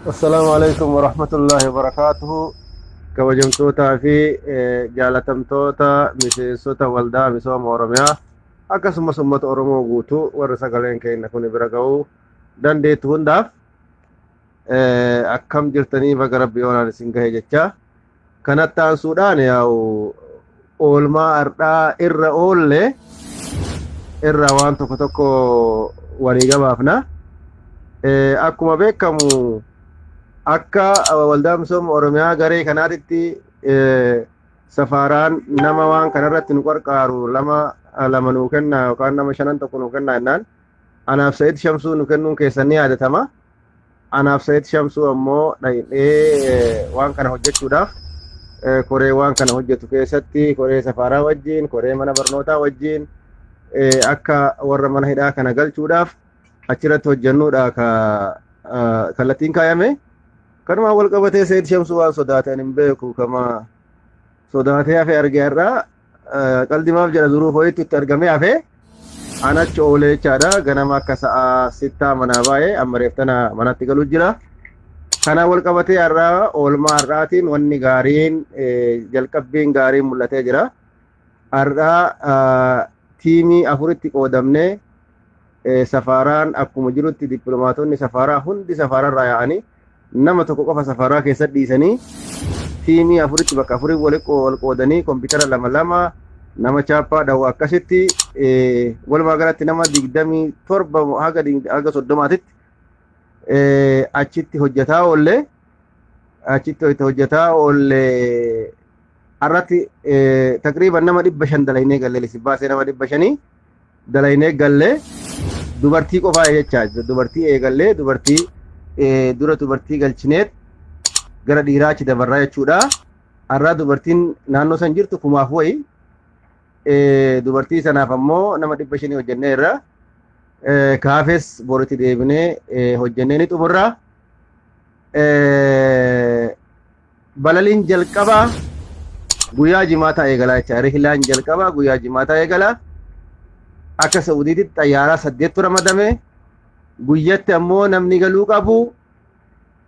السلام عليكم ورحمة الله وبركاته. كوجمتوتا في جالتمتوتا مسيسوتا والدا مسوم أورميا akkasuma ummata Oromoo guutuu warra sagaleen keenya kun bira ga'uu dandeettu hundaaf akkam jirtanii baga rabbii onaan isin gahe jecha kanatti aansuudhaan yaa'u oolmaa ardhaa irra oolle irra waan tokko tokko walii gabaafna. Akkuma beekamu akka waldaa misooma Oromiyaa garee kanaatitti safaraan nama waan kanarratti nu qarqaaru lama nuu kenna yookaan nama shanan tokko nuu kenna jennaan anaaf Sa'iid Shamsuu nu kennuun keessan ni yaadatama. Anaaf Sa'iid Shamsuu ammoo dhaqee waan kana hojjechuudhaaf koree waan kana hojjetu keessatti koree safaraa wajjin koree mana barnootaa wajjin akka warra mana hidhaa kana galchuudhaaf achirratti hojjennuudha kallattiin kaayame. Kanuma wal qabatee Sa'iid Shamsuu waan sodaatan hin beeku kama sodaatee hafe argee irraa qaldimaaf jedha duruuf ho'itti itti argamee hafe anachi oolee jechaadha. Ganama akka sa'a 6 manaa baay'ee amma reeftana manatti galuu jira. Kana wal qabatee irraa oolmaa irraatiin wanni gaariin jalqabbiin gaariin mul'atee jira. Irraa tiimii afuritti qoodamnee safaraan akkuma jirutti dippiloomaatonni safaraa hundi safararraa yaa'anii nama tokko qofa safaraa keessatti dhiisanii tiimii afuritti bakka afurii wal qoodanii kompiitara lama nama chaappaa dhawu akkasitti walumaa galatti nama 27 haga 30titti achitti hojjetaa oolle irratti takriiban nama 500 dalaynee galle lisibaasee nama 500 dalaynee galle dubartii qofaa jechaa dubartii eegallee dubartii galchineet gara dhiiraachi dabarraa jechuudha. Har'aa dubartiin naannoo san jirtu kumaaf wayi dubartii sanaaf ammoo nama 500 hojjennee irra kaafes boritti deebinee hojjennee ni xumurra. Balaliin jalqabaa guyyaa jimaataa eegalaa jecha rihilaan jalqabaa guyyaa jimaataa eegalaa. Akka Saa'udiitti xayyaaraa 8 ramadame guyyatti ammoo namni galuu qabu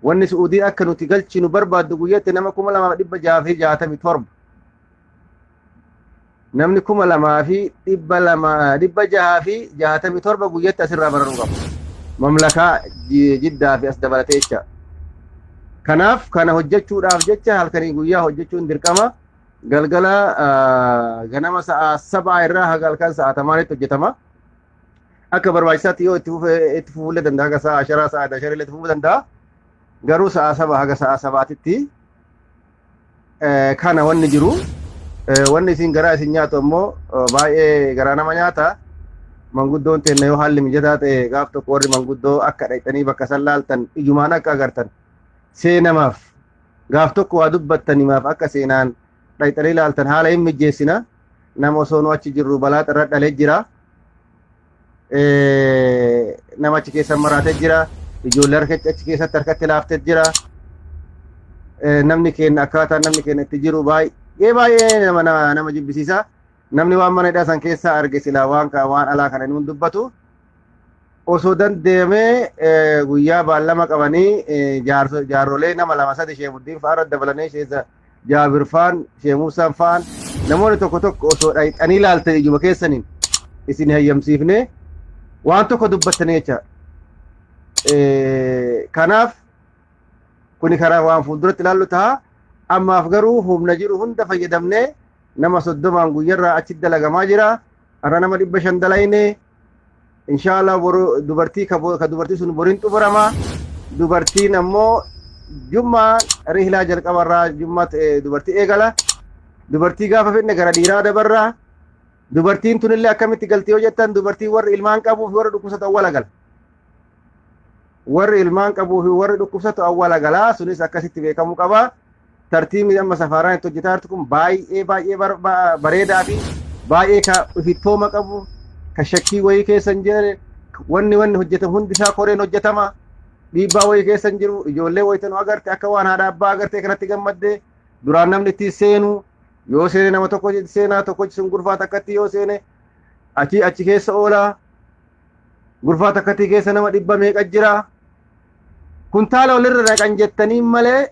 wanni Saa'udii akka nuti galchinu barbaaddu guyyatti nama 2667 namni 2667 guyyatti asirraa bararuu qabu mamlakaa Jiddaa fi as dabalatee jecha. Kanaaf kana hojjechuudhaaf jecha halkanii guyyaa hojjechuun dirqama. Galgala ganama sa'a 7 irraa haga halkan sa'a 8tti hojjetama. Akka barbaachisaatti yoo itti fufuu danda'a haga sa'a 10 sa'a 10 itti fufuu danda'a. Garuu sa'a 7 haga sa'a 7titti kana wanni jiru wanni isin garaa isin nyaatu ammoo baay'ee garaa nama nyaata. Manguddoon teenya yoo haalli mijataa ta'e gaaf tokko warri manguddoo akka dhaqxanii bakka san laaltan ijumaan akka agartan seenamaaf gaaf tokko waa dubbattanimaaf akka seenaan dhaqxanii laaltan haala hin mijeessina. Nama osoo nu achi jirru balaa irra dhalee jira. Nama achi keessa maraatee jira. Ijoollee achi keessatti harkatti laaftee jira. Namni keenya akkaataa namni keenya itti jiru baay'ee nama jibbisiisa. Namni waan mana hidhaa san keessaa arge silaa waan alaa kana nuun dubbatu. Osoo dandeemee guyyaa baallama qabanii jaarrolee nama 2-3 Sheemuddiin fa'aa irratti dabalanii Jaabir faan, Sheemusaan faan namoonni tokko osoo dhaqanii laaltan ijuma keessaniin isin hayyamsiifne waan tokko dubbattanii jecha. Kanaaf kuni karaa waan fuulduratti ilaallu ta'a. Ammaaf garuu humna jiru hunda fayyadamnee nama 30 guyyarraa achi dalagamaa jira. Har'a nama 500 dalayne inshaallah dubartii ka dubartii sun boriin xumurama. Dubartiin ammoo jummaa rihlaa jalqabarraa jummaa dubartii eegala. Dubartii gaafa fedhe gara dhiiraa dabarraa. Dubartiin tunillee akkamitti galtii yoo jettan dubartii warri ilmaan qabuu fi warri dhukkubsatu awwala gala. Warri ilmaan qabuu fi warri dhukkubsatu awwala gala. Sunis akkasitti beekamuu qaba. Tartiibni amma safaraan itti hojjetaa jirtu kun baay'ee bareedaa fi baay'ee ka ifittooma qabu ka shakkii wayii keessa hin jirre wanni hojjetamu hundi isaa koreen hojjetama. Dhiibbaa wayii keessa hin jiru. Ijoollee wayitan agarte akka waan haadha abbaa agartee kanatti gammadde duraan namni itti seenu yoo seene nama tokko seenaa tokko sun gurfaa takkatti yoo seene achi keessa oola. Gurfaa takkatti keessa nama 100 meeqa jira. kuntaala walirra dhaqan jettanii malee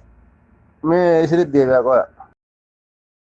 mee isinit deebi'a qo'a.